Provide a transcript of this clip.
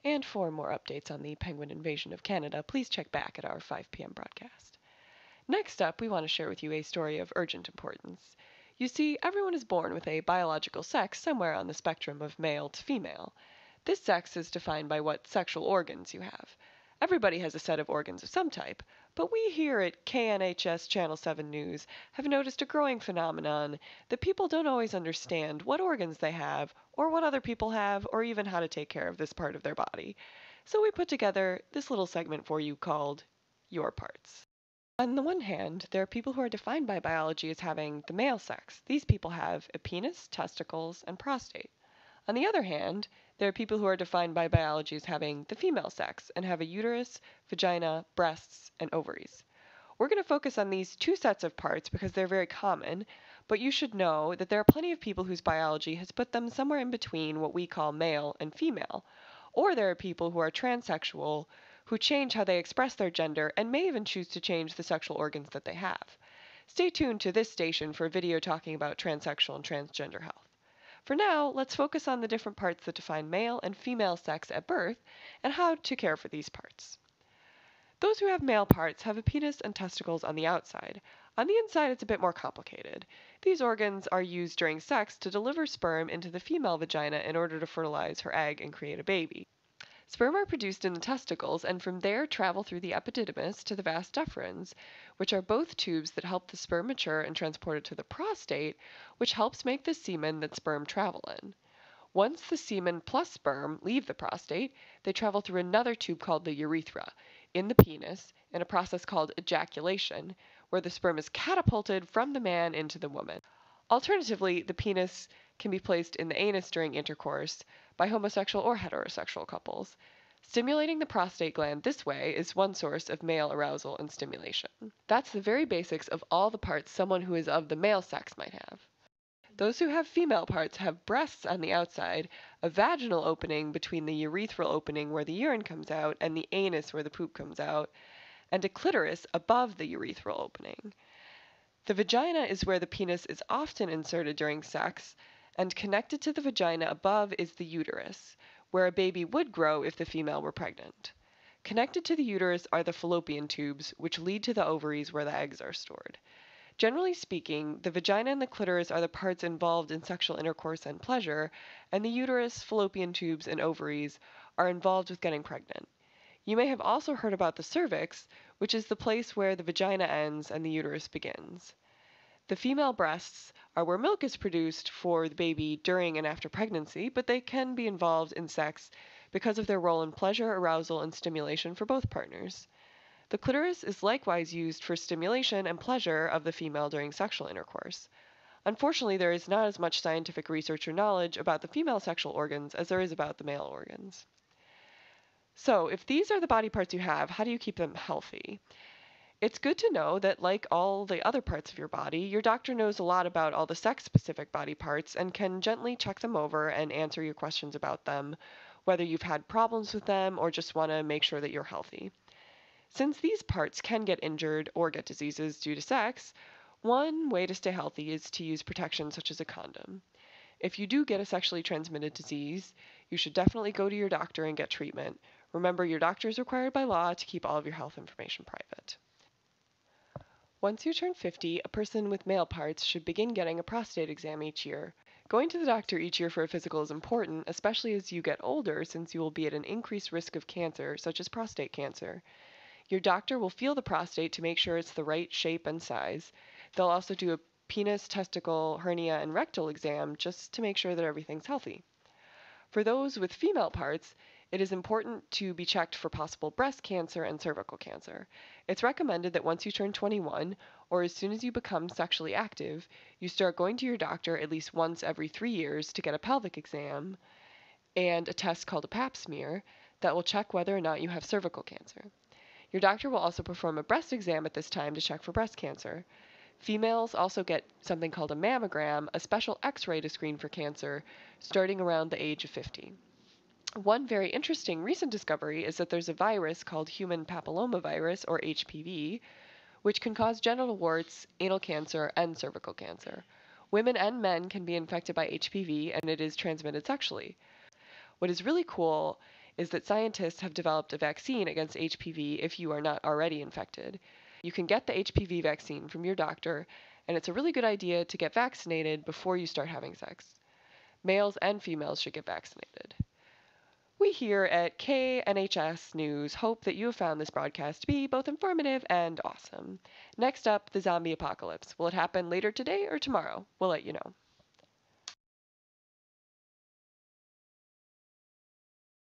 And for more updates on the penguin invasion of Canada, please check back at our 5 p.m. broadcast. Next up, we want to share with you a story of urgent importance. You see, everyone is born with a biological sex somewhere on the spectrum of male to female. This sex is defined by what sexual organs you have. Everybody has a set of organs of some type, but we here at KNHS Channel 7 News have noticed a growing phenomenon that people don't always understand what organs they have, or what other people have, or even how to take care of this part of their body. So we put together this little segment for you called Your Parts. On the one hand, there are people who are defined by biology as having the male sex. These people have a penis, testicles, and prostate. On the other hand, there are people who are defined by biology as having the female sex and have a uterus, vagina, breasts, and ovaries. We're going to focus on these two sets of parts because they're very common, but you should know that there are plenty of people whose biology has put them somewhere in between what we call male and female. Or there are people who are transsexual who change how they express their gender and may even choose to change the sexual organs that they have. Stay tuned to this station for a video talking about transsexual and transgender health. For now, let's focus on the different parts that define male and female sex at birth and how to care for these parts. Those who have male parts have a penis and testicles on the outside. On the inside, it's a bit more complicated. These organs are used during sex to deliver sperm into the female vagina in order to fertilize her egg and create a baby. Sperm are produced in the testicles and from there travel through the epididymis to the vas deferens, which are both tubes that help the sperm mature and transport it to the prostate, which helps make the semen that sperm travel in. Once the semen plus sperm leave the prostate, they travel through another tube called the urethra in the penis in a process called ejaculation, where the sperm is catapulted from the man into the woman. Alternatively, the penis can be placed in the anus during intercourse by homosexual or heterosexual couples. Stimulating the prostate gland this way is one source of male arousal and stimulation. That's the very basics of all the parts someone who is of the male sex might have. Those who have female parts have breasts on the outside, a vaginal opening between the urethral opening where the urine comes out and the anus where the poop comes out, and a clitoris above the urethral opening. The vagina is where the penis is often inserted during sex, and connected to the vagina above is the uterus, where a baby would grow if the female were pregnant. Connected to the uterus are the fallopian tubes, which lead to the ovaries where the eggs are stored. Generally speaking, the vagina and the clitoris are the parts involved in sexual intercourse and pleasure, and the uterus, fallopian tubes, and ovaries are involved with getting pregnant. You may have also heard about the cervix, which is the place where the vagina ends and the uterus begins. The female breasts are where milk is produced for the baby during and after pregnancy, but they can be involved in sex because of their role in pleasure, arousal, and stimulation for both partners. The clitoris is likewise used for stimulation and pleasure of the female during sexual intercourse. Unfortunately, there is not as much scientific research or knowledge about the female sexual organs as there is about the male organs. So, if these are the body parts you have, how do you keep them healthy? It's good to know that, like all the other parts of your body, your doctor knows a lot about all the sex-specific body parts and can gently check them over and answer your questions about them, whether you've had problems with them or just want to make sure that you're healthy. Since these parts can get injured or get diseases due to sex, one way to stay healthy is to use protection such as a condom. If you do get a sexually transmitted disease, you should definitely go to your doctor and get treatment. Remember, your doctor is required by law to keep all of your health information private. Once you turn 50, a person with male parts should begin getting a prostate exam each year. Going to the doctor each year for a physical is important, especially as you get older, since you will be at an increased risk of cancer, such as prostate cancer. Your doctor will feel the prostate to make sure it's the right shape and size. They'll also do a penis, testicle, hernia, and rectal exam just to make sure that everything's healthy. For those with female parts, it is important to be checked for possible breast cancer and cervical cancer. It's recommended that once you turn 21, or as soon as you become sexually active, you start going to your doctor at least once every 3 years to get a pelvic exam and a test called a pap smear that will check whether or not you have cervical cancer. Your doctor will also perform a breast exam at this time to check for breast cancer. Females also get something called a mammogram, a special x-ray to screen for cancer, starting around the age of 50. One very interesting recent discovery is that there's a virus called human papillomavirus, or HPV, which can cause genital warts, anal cancer, and cervical cancer. Women and men can be infected by HPV, and it is transmitted sexually. What is really cool is that scientists have developed a vaccine against HPV if you are not already infected. You can get the HPV vaccine from your doctor, and it's a really good idea to get vaccinated before you start having sex. Males and females should get vaccinated. We here at KNHS News hope that you have found this broadcast to be both informative and awesome. Next up, the zombie apocalypse. Will it happen later today or tomorrow? We'll let you know.